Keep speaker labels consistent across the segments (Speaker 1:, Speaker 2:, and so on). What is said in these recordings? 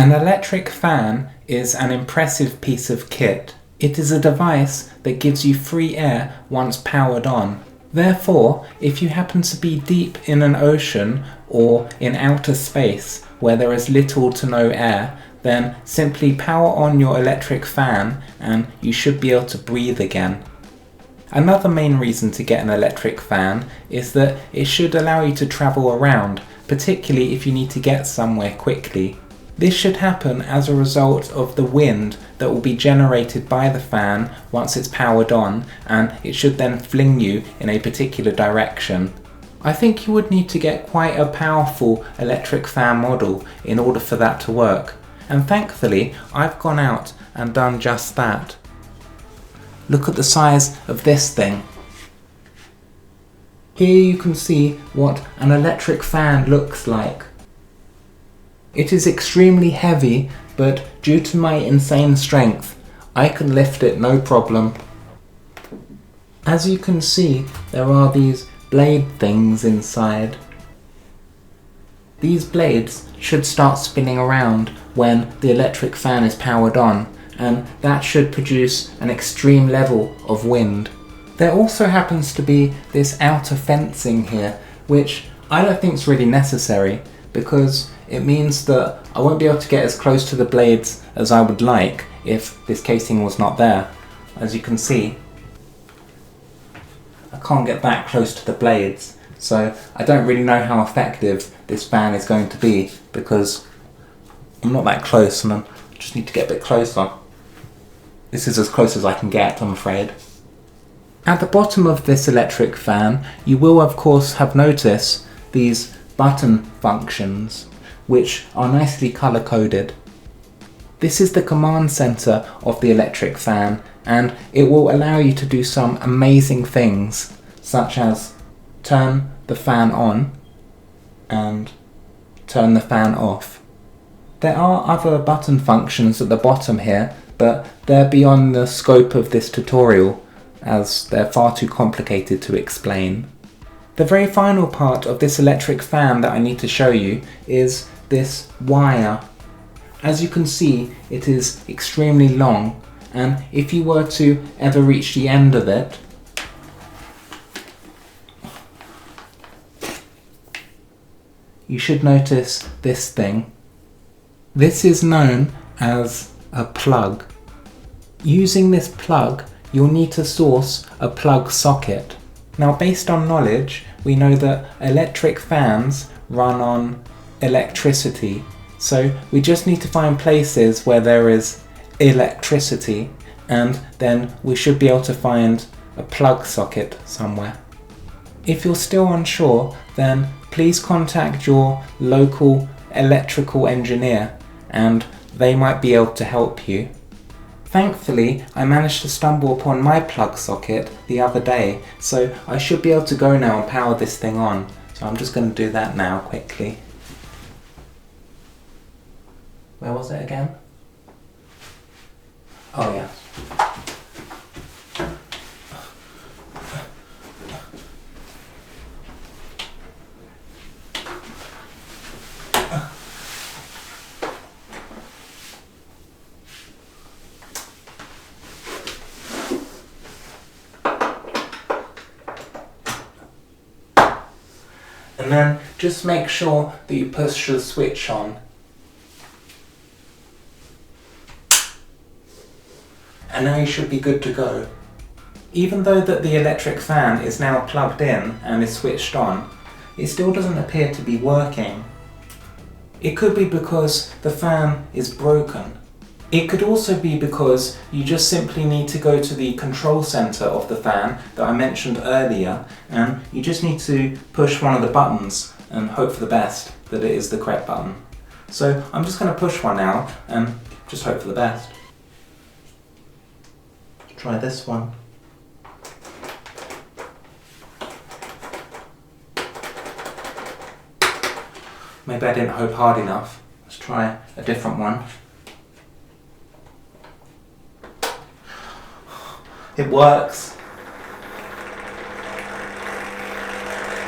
Speaker 1: An electric fan is an impressive piece of kit. It is a device that gives you free air once powered on. Therefore, if you happen to be deep in an ocean or in outer space where there is little to no air, then simply power on your electric fan and you should be able to breathe again. Another main reason to get an electric fan is that it should allow you to travel around, particularly if you need to get somewhere quickly. This should happen as a result of the wind that will be generated by the fan once it's powered on, and it should then fling you in a particular direction. I think you would need to get quite a powerful electric fan model in order for that to work, and thankfully I've gone out and done just that. Look at the size of this thing. Here you can see what an electric fan looks like. It is extremely heavy, but due to my insane strength, I can lift it no problem. As you can see, there are these blade things inside. These blades should start spinning around when the electric fan is powered on, and that should produce an extreme level of wind. There also happens to be this outer fencing here, which I don't think is really necessary, because it means that I won't be able to get as close to the blades as I would like if this casing was not there. As you can see, I can't get that close to the blades, so I don't really know how effective this fan is going to be because I'm not that close and I just need to get a bit closer. This is as close as I can get, I'm afraid. At the bottom of this electric fan, you will of course have noticed these button functions, which are nicely color coded. This is the command center of the electric fan, and it will allow you to do some amazing things, such as turn the fan on and turn the fan off. There are other button functions at the bottom here, but they're beyond the scope of this tutorial, as they're far too complicated to explain. The very final part of this electric fan that I need to show you is this wire. As you can see, it is extremely long, and if you were to ever reach the end of it, you should notice this thing. This is known as a plug. Using this plug, you'll need to source a plug socket. Now, based on knowledge, we know that electric fans run on electricity, so we just need to find places where there is electricity, and then we should be able to find a plug socket somewhere. If you're still unsure, then please contact your local electrical engineer and they might be able to help you. Thankfully, I managed to stumble upon my plug socket the other day, so I should be able to go now and power this thing on. So I'm just going to do that now quickly. Where was it again? Oh yeah. And then just make sure that you push the switch on. And now you should be good to go. Even though that the electric fan is now plugged in and is switched on, it still doesn't appear to be working. It could be because the fan is broken. It could also be because you just simply need to go to the control center of the fan that I mentioned earlier, and you just need to push one of the buttons and hope for the best that it is the correct button. So I'm just going to push one now and just hope for the best. Try this one. Maybe I didn't hope hard enough. Let's try a different one. It works.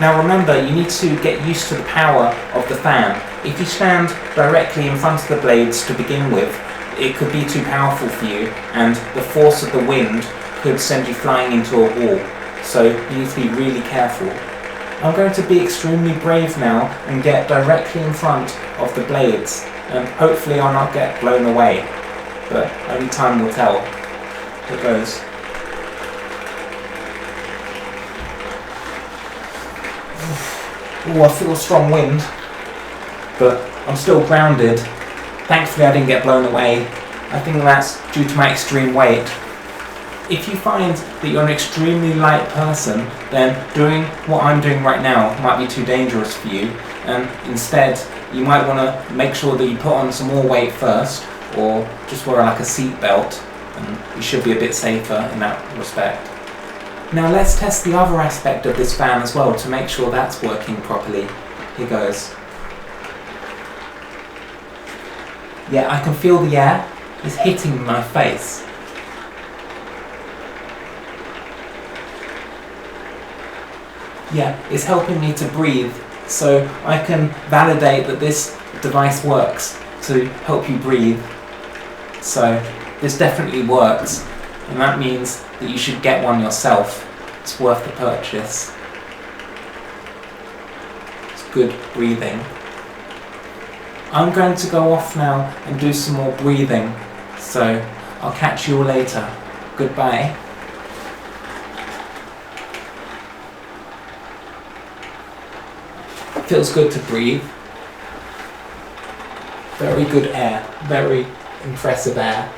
Speaker 1: Now remember, you need to get used to the power of the fan. If you stand directly in front of the blades to begin with, it could be too powerful for you, and the force of the wind could send you flying into a wall. So you need to be really careful. I'm going to be extremely brave now and get directly in front of the blades, and hopefully I'll not get blown away, but only time will tell. Here goes. Oh, I feel a strong wind, but I'm still grounded. Thankfully I didn't get blown away. I think that's due to my extreme weight. If you find that you're an extremely light person, then doing what I'm doing right now might be too dangerous for you, and instead you might want to make sure that you put on some more weight first, or just wear like a seat belt, and you should be a bit safer in that respect. Now let's test the other aspect of this fan as well to make sure that's working properly. Here goes. Yeah, I can feel the air is hitting my face. Yeah, it's helping me to breathe, so I can validate that this device works to help you breathe. So this definitely works, and that means that you should get one yourself. It's worth the purchase. It's good breathing. I'm going to go off now and do some more breathing, so I'll catch you all later. Goodbye. It feels good to breathe. Very good air, very impressive air.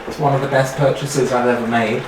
Speaker 1: It's one of the best purchases I've ever made.